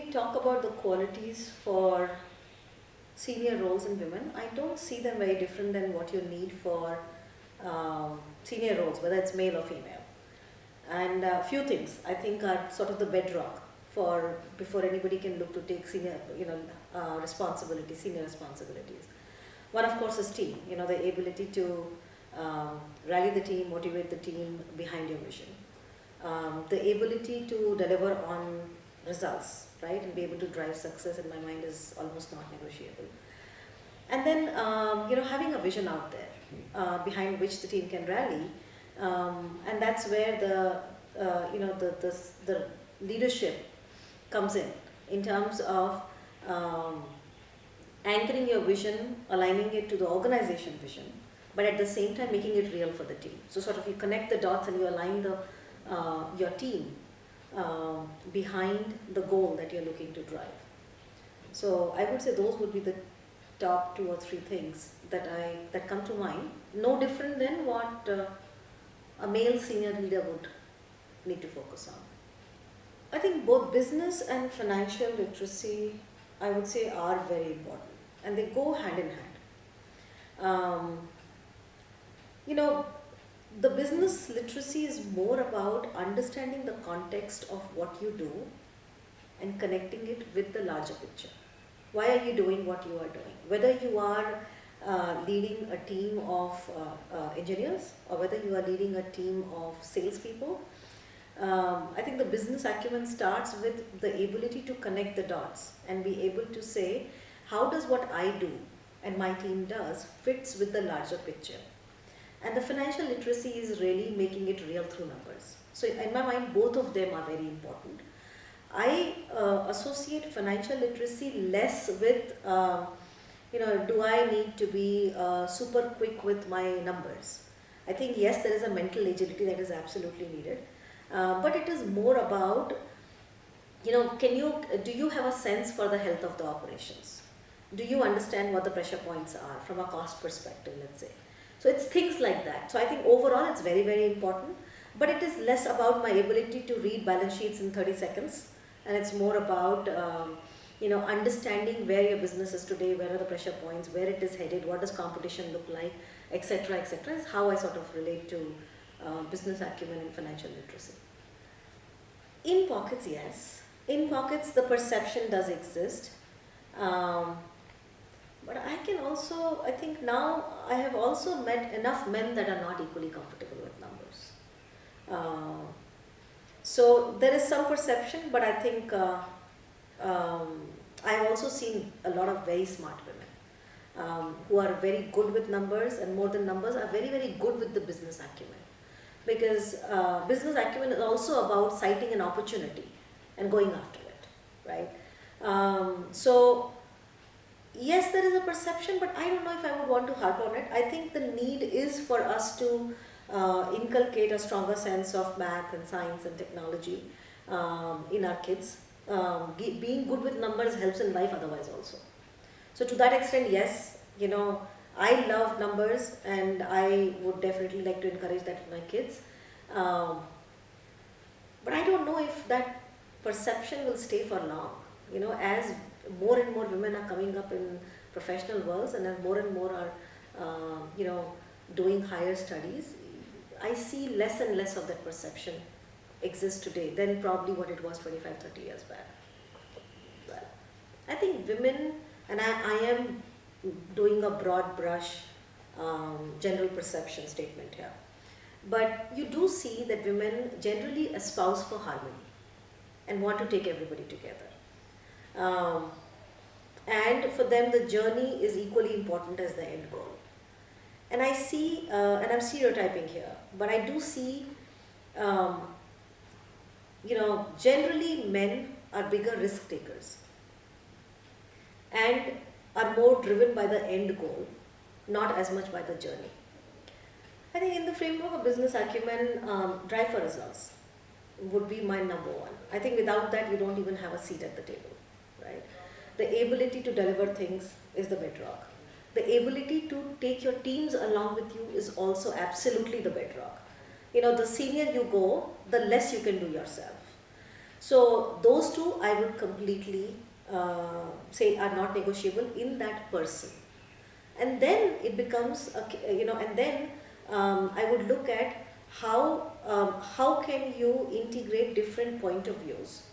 we talk about the qualities for senior roles in women, I don't see them very different than what you need for senior roles, whether it's male or female. And a few things I think are sort of the bedrock for before anybody can look to take senior, responsibilities, senior responsibilities. One, of course, is team. The ability to rally the team, motivate the team behind your vision. The ability to deliver on results, right, and be able to drive success, in my mind, is almost not negotiable. And then, having a vision out there behind which the team can rally, and that's where the leadership comes in terms of anchoring your vision, aligning it to the organization vision, but at the same time making it real for the team. So sort of you connect the dots and you align your team behind the goal that you're looking to drive. So I would say those would be the top 2 or 3 things that come to mind. No different than what a male senior leader would need to focus on. I think both business and financial literacy, I would say, are very important, and they go hand in hand. The business literacy is more about understanding the context of what you do and connecting it with the larger picture. Why are you doing what you are doing? Whether you are leading a team of engineers, or whether you are leading a team of salespeople, I think the business acumen starts with the ability to connect the dots and be able to say, how does what I do and my team does fits with the larger picture? And the financial literacy is really making it real through numbers. So in my mind, both of them are very important. I associate financial literacy less with, do I need to be super quick with my numbers? I think yes, there is a mental agility that is absolutely needed. But it is more about, do you have a sense for the health of the operations? Do you understand what the pressure points are from a cost perspective, let's say? So it's things like that. So I think overall it's very, very important, but it is less about my ability to read balance sheets in 30 seconds, and it's more about, understanding where your business is today, where are the pressure points, where it is headed, what does competition look like, etc., etc. is how I sort of relate to business acumen and financial literacy. In pockets, yes. In pockets, the perception does exist. But I think now I have also met enough men that are not equally comfortable with numbers. So there is some perception, but I think I've also seen a lot of very smart women who are very good with numbers, and more than numbers, are very, very good with the business acumen. Because business acumen is also about citing an opportunity and going after it, right? So yes, there is a perception, but I don't know if I would want to harp on it. I think the need is for us to inculcate a stronger sense of math and science and technology in our kids. Being good with numbers helps in life otherwise also. So to that extent, yes, I love numbers, and I would definitely like to encourage that in my kids. But I don't know if that perception will stay for long. As more and more women are coming up in professional worlds, and as more and more are, doing higher studies, I see less and less of that perception exist today than probably what it was 25, 30 years back. Well, I think women, and I am doing a broad brush general perception statement here, but you do see that women generally espouse for harmony and want to take everybody together. And for them, the journey is equally important as the end goal. And I see, and I'm stereotyping here, but I do see, generally men are bigger risk takers and are more driven by the end goal, not as much by the journey. I think in the framework of business acumen, drive for results would be my number one. I think without that, you don't even have a seat at the table, right? The ability to deliver things is the bedrock. The ability to take your teams along with you is also absolutely the bedrock. The senior you go, the less you can do yourself. So those two I would completely say are not negotiable in that person. And then it becomes and then I would look at how can you integrate different point of views.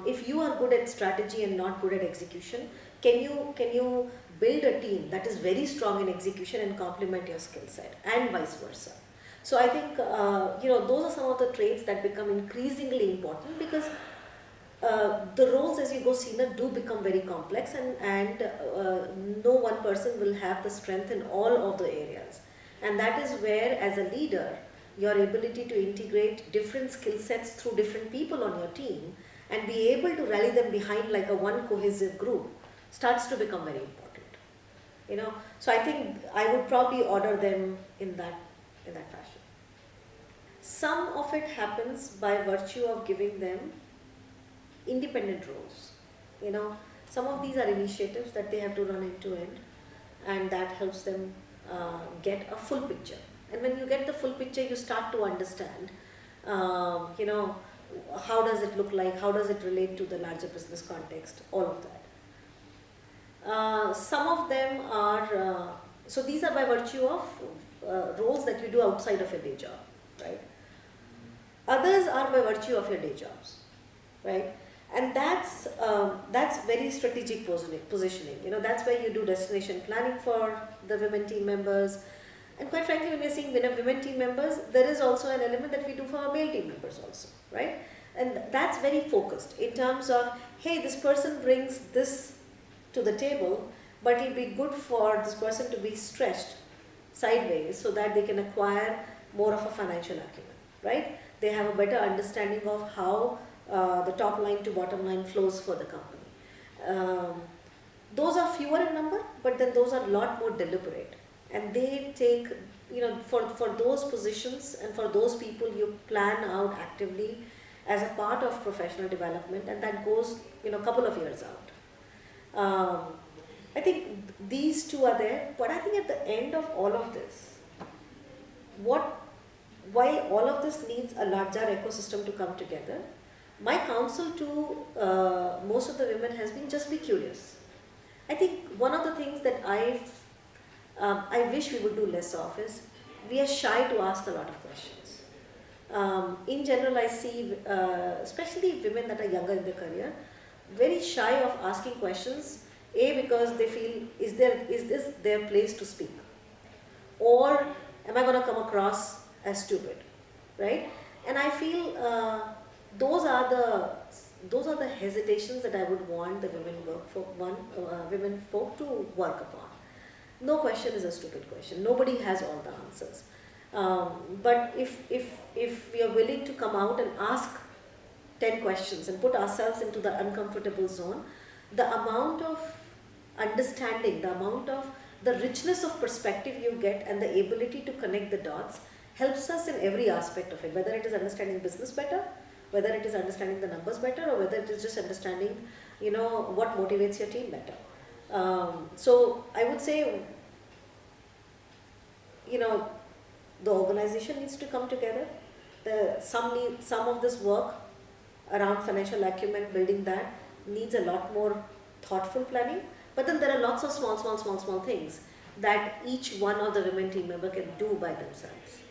If you are good at strategy and not good at execution, can you build a team that is very strong in execution and complement your skill set, and vice versa. So I think those are some of the traits that become increasingly important, because the roles as you go senior do become very complex, and no one person will have the strength in all of the areas. And that is where, as a leader, your ability to integrate different skill sets through different people on your team and be able to rally them behind like a one cohesive group starts to become very important. So I think I would probably order them in that fashion. Some of it happens by virtue of giving them independent roles. You know, some of these are initiatives that they have to run end to end, and that helps them get a full picture. And when you get the full picture, you start to understand, um, you know, how does it look like, how does it relate to the larger business context, all of that. Some of them are, so these are by virtue of roles that you do outside of your day job, right? Others are by virtue of your day jobs, right? And that's very strategic positioning. That's where you do destination planning for the women team members. And quite frankly, when we're seeing women team members, there is also an element that we do for our male team members also, right? And that's very focused in terms of, hey, this person brings this to the table, but it'll be good for this person to be stretched sideways so that they can acquire more of a financial acumen, right? They have a better understanding of how the top line to bottom line flows for the company. Um, those are fewer in number, but then those are a lot more deliberate. And they take, for those positions and for those people, you plan out actively as a part of professional development, and that goes, a couple of years out. I think these two are there, but I think at the end of all of this, while all of this needs a larger ecosystem to come together, my counsel to most of the women has been just be curious. I think one of the things that I wish we would do less of is we are shy to ask a lot of questions. In general, I see, especially women that are younger in their career, very shy of asking questions. A, because they feel, is this their place to speak? Or am I going to come across as stupid, right? And I feel those are the hesitations that I would want the women folk to work upon. No question is a stupid question. Nobody has all the answers. But if we are willing to come out and ask 10 questions and put ourselves into the uncomfortable zone, the amount of understanding, the richness of perspective you get, and the ability to connect the dots helps us in every aspect of it, whether it is understanding business better, whether it is understanding the numbers better, or whether it is just understanding, what motivates your team better. So I would say, the organization needs to come together. Some of this work around financial acumen, building that, needs a lot more thoughtful planning. But then there are lots of small things that each one of the women team member can do by themselves.